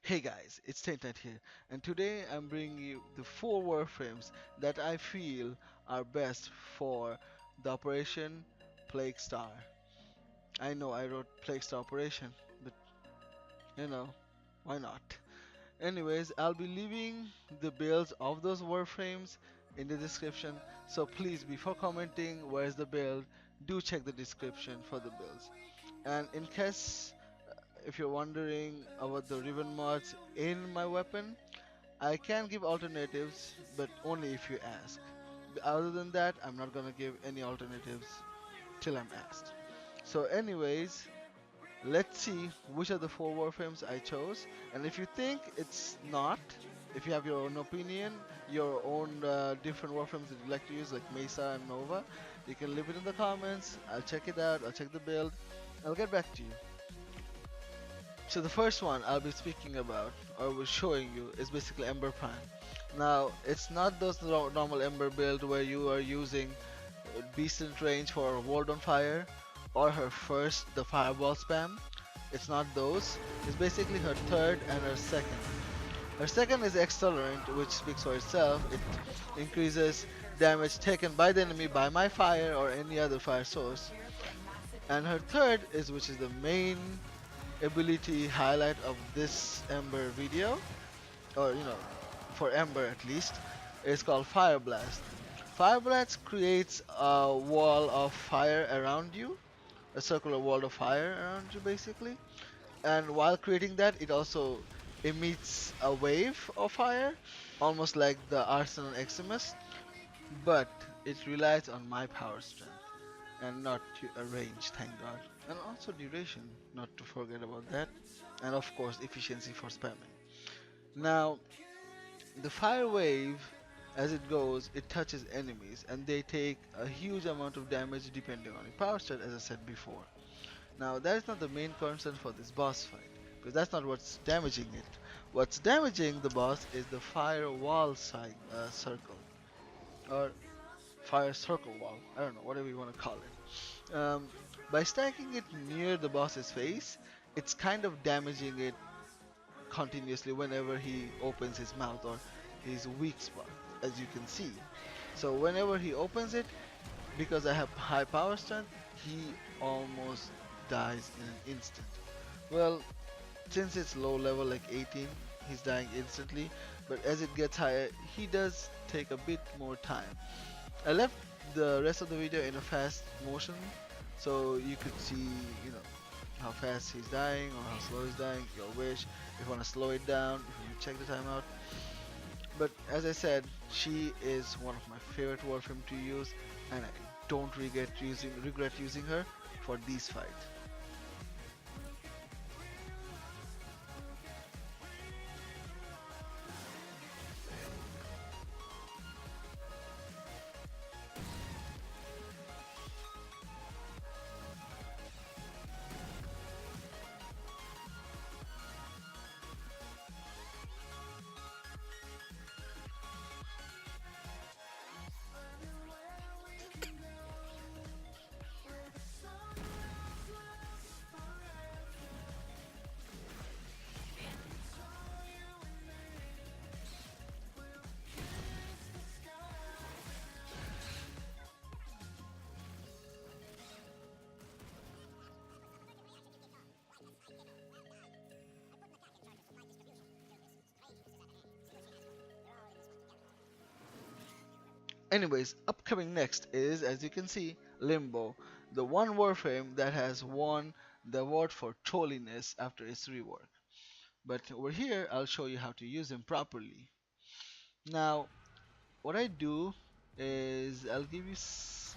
Hey guys, it's Tainted here, and today I'm bringing you the 4 warframes that I feel are best for the Operation Plague Star. I know I wrote Plague Star Operation, but you know, why not? Anyways, I'll be leaving the builds of those warframes in the description, so please, before commenting where's the build, do check the description for the builds. And in case if you're wondering about the ribbon mods in my weapon, I can give alternatives, but only if you ask. Other than that, I'm not gonna give any alternatives till I'm asked. So, anyways, let's see which are the 4 warframes I chose. And if you think it's not, if you have your own opinion, your own different warframes that you like to use, like Mesa and Nova, you can leave it in the comments. I'll check it out. I'll check the build. I'll get back to you. So the first one I'll be speaking about, or will showing you, is basically Ember Prime. Now, it's not those normal Ember build where you are using decent range for World on Fire, or her first, the Fireball spam. It's not those. It's basically her third and her second. Her second is Accelerant, which speaks for itself. It increases damage taken by the enemy by my fire or any other fire source. And her third is, which is the main ability highlight of this Ember video, or for Ember at least, is called Fire Blast. Fire Blast creates a wall of fire around you, a circular wall of fire around you basically, and while creating that, it also emits a wave of fire, almost like the Arsenal Eximus, but it relies on my power strength and not a range, thank god. And also duration, not to forget about that, and of course efficiency for spamming. Now, the fire wave, as it goes, it touches enemies and they take a huge amount of damage depending on your power stat, as I said before. Now, that is not the main concern for this boss fight, because that's not what's damaging it. What's damaging the boss is the fire wall circle, or fire circle wall, I don't know, whatever you want to call it. By stacking it near the boss's face, it's kind of damaging it continuously whenever he opens his mouth or his weak spot, as you can see. So whenever he opens it, because I have high power strength, he almost dies in an instant. Well, since it's low level like 18, he's dying instantly, but as it gets higher, he does take a bit more time. I left the rest of the video in a fast motion so you could see, you know, how fast he's dying or how slow he's dying, your wish. If you want to slow it down, if you want to check the timeout. But as I said, she is one of my favorite Warframe to use, and I don't regret using her for these fights. Anyways, upcoming next is, as you can see, Limbo, the one Warframe that has won the award for trolliness after its rework. But over here, I'll show you how to use him properly. Now, what I do is I'll give you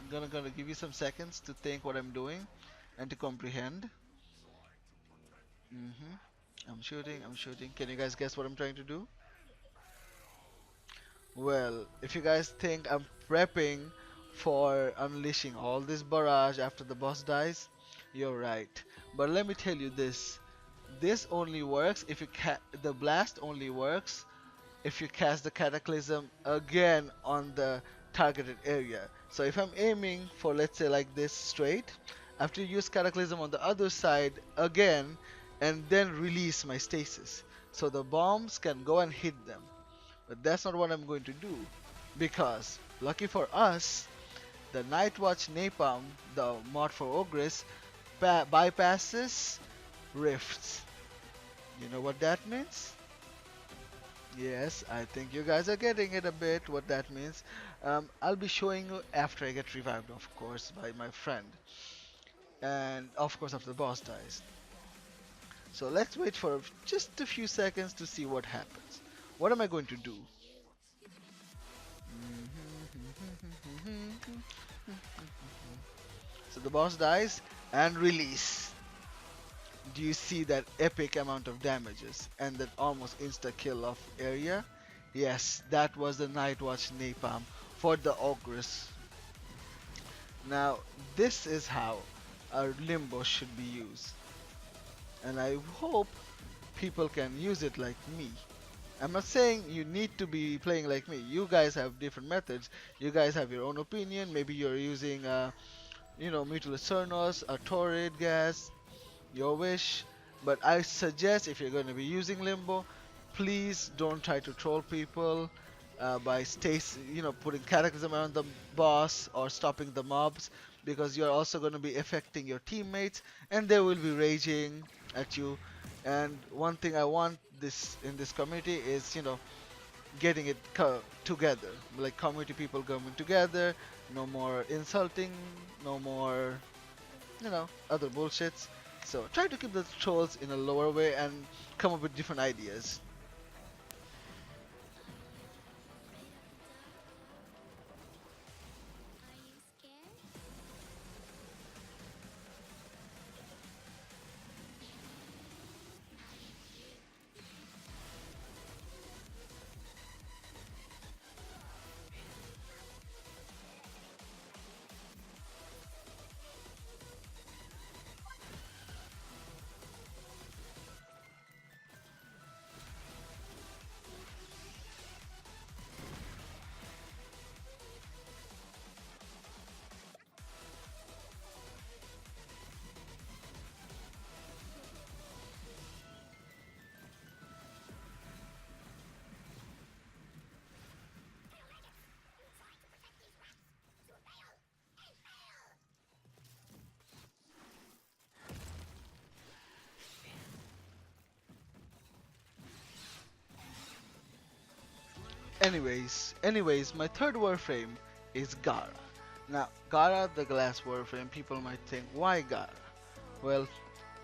gonna give you some seconds to think what I'm doing and to comprehend. hmm I'm shooting. I'm shooting. Can you guys guess what I'm trying to do? Well, if you guys think I'm prepping for unleashing all this barrage after the boss dies, you're right. But let me tell you this. This only works if the blast only works if you cast the cataclysm again on the targeted area. So if I'm aiming for, let's say, like this straight, after you use cataclysm on the other side again, and then release my stasis so the bombs can go and hit them. But that's not what I'm going to do because, lucky for us, the Nightwatch Napalm, the mod for Ogress, bypasses rifts. You know what that means? Yes, I think you guys are getting it a bit what that means. I'll be showing you after I get revived, of course, by my friend. And of course, after the boss dies. So let's wait for just a few seconds to see what happens. What am I going to do? So the boss dies and release. Do you see that epic amount of damages and that almost insta kill of area? Yes, that was the Nightwatch Napalm for the Ogress. Now, this is how a Limbo should be used. And I hope people can use it like me. I'm not saying you need to be playing like me. You guys have different methods. You guys have your own opinion. Maybe you're using, Mutilus Cernos, a Torrid gas, your wish. But I suggest if you're going to be using Limbo, please don't try to troll people by putting cataclysm around the boss or stopping the mobs because you're also going to be affecting your teammates and they will be raging at you. And one thing I want this in this community is getting it together, like community people coming together. No more insulting, no more other bullshits. So try to keep the trolls in a lower way and come up with different ideas. Anyways, my third Warframe is Gaara. Now, Gaara the Glass Warframe, people might think, why Gaara? Well,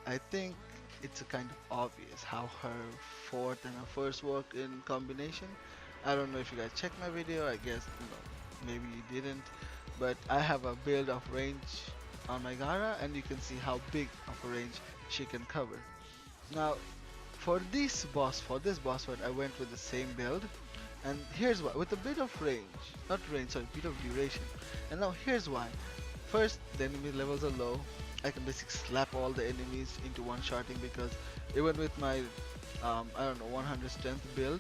I think it's a kind of obvious how her fourth and her first work in combination. I don't know if you guys checked my video, I guess, maybe you didn't. But I have a build of range on my Gaara and you can see how big of a range she can cover. Now, for this boss fight, I went with the same build. And here's why, with a bit of range, not range, sorry, bit of duration. And now here's why. First, the enemy levels are low. I can basically slap all the enemies into one shotting because even with my, I don't know, 100 strength build,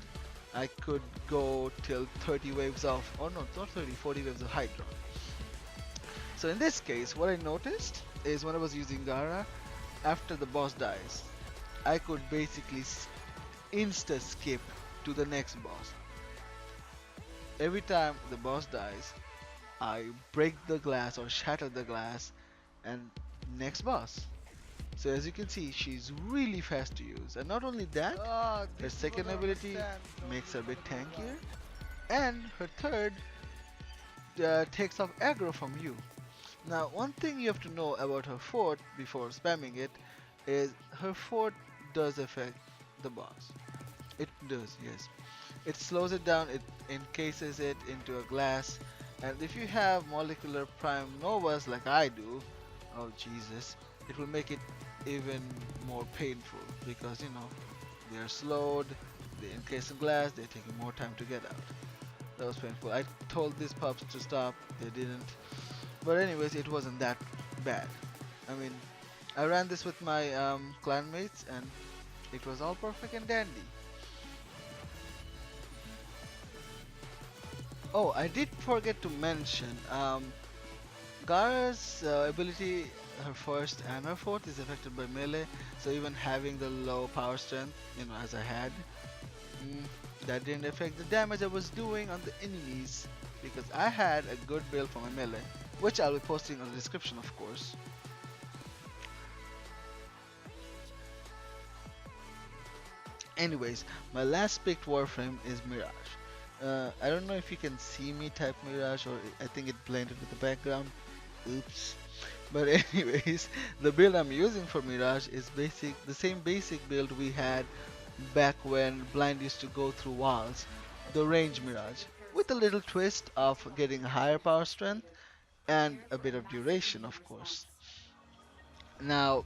I could go till 30 waves of, or no, not 30, 40 waves of Hydra. So in this case, what I noticed is when I was using Gaara, after the boss dies, I could basically insta skip to the next boss. Every time the boss dies, I break the glass or shatter the glass and next boss. So as you can see, she's really fast to use. And not only that, her second ability makes her a bit tankier. And her third takes off aggro from you. Now one thing you have to know about her fourth before spamming it is her fourth does affect the boss. It does, yes. It slows it down, it encases it into a glass, and if you have molecular prime novas like I do, oh Jesus, it will make it even more painful because they are slowed, they encase in glass, they're taking more time to get out. That was painful. I told these pups to stop, they didn't. But anyways, it wasn't that bad. I mean, I ran this with my clanmates and it was all perfect and dandy. Oh, I did forget to mention, Gaara's ability her first and her fourth is affected by melee, so even having the low power strength, as I had, mm, that didn't affect the damage I was doing on the enemies because I had a good build for my melee, which I'll be posting on the description, of course. Anyways, my last picked Warframe is Mirage. I don't know if you can see me type Mirage, or I think it blended with the background. Oops. But anyways, the build I'm using for Mirage is the same basic build we had back when Blind used to go through walls, the range Mirage, with a little twist of getting higher power strength and a bit of duration, of course. Now,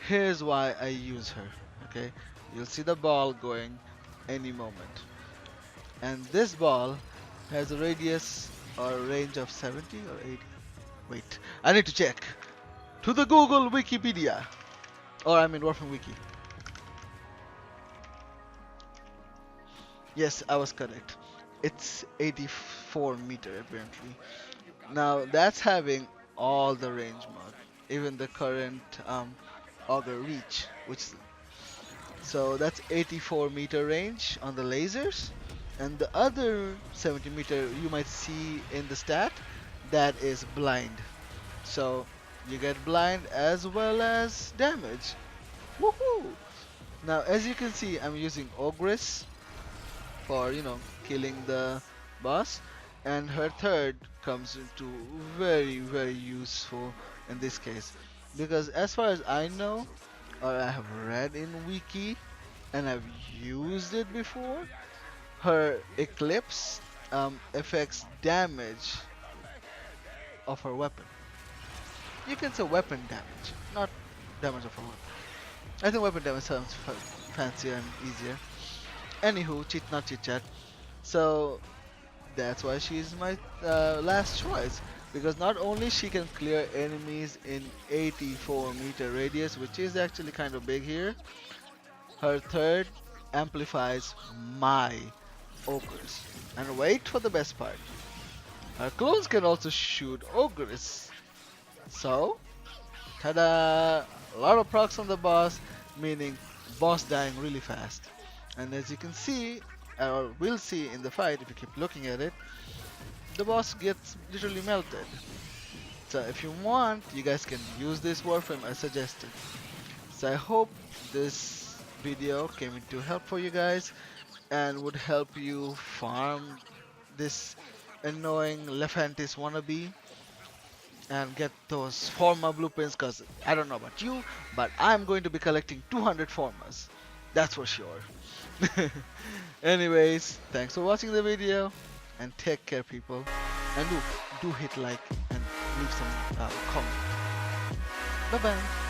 here's why I use her. Okay, you'll see the ball going any moment, and this ball has a radius or a range of 70 or 80. Wait, I need to check. To the Google Wikipedia, or I mean Warframe Wiki. Yes, I was correct. It's 84 meter apparently. Now that's having all the range mod, even the current auger reach, so that's 84-meter range on the lasers, and the other 70-meter you might see in the stat, that is blind. So you get blind as well as damage. Woohoo! Now as you can see, I'm using Ogress for killing the boss, and her third comes into very useful in this case, because as far as I know, or I have read in wiki and I've used it before, her eclipse affects damage of her weapon. You can say weapon damage, not damage of her weapon. I think weapon damage sounds fancier and easier. Anywho, cheat not chit chat. So that's why she's my last choice, because not only she can clear enemies in 84-meter radius, which is actually kind of big here, her third amplifies my ogres. And wait for the best part. Her clones can also shoot ogres. So, ta-da! A lot of procs on the boss, meaning boss dying really fast. And as you can see, or will see in the fight if you keep looking at it, the boss gets literally melted. So if you want, you guys can use this Warframe as suggested. So I hope this video came into help for you guys and would help you farm this annoying Lephantis wannabe and get those Forma blueprints, because I don't know about you, but I'm going to be collecting 200 Formas. That's for sure. Anyways, thanks for watching the video and take care, people. And do hit like and leave some comment. Bye bye.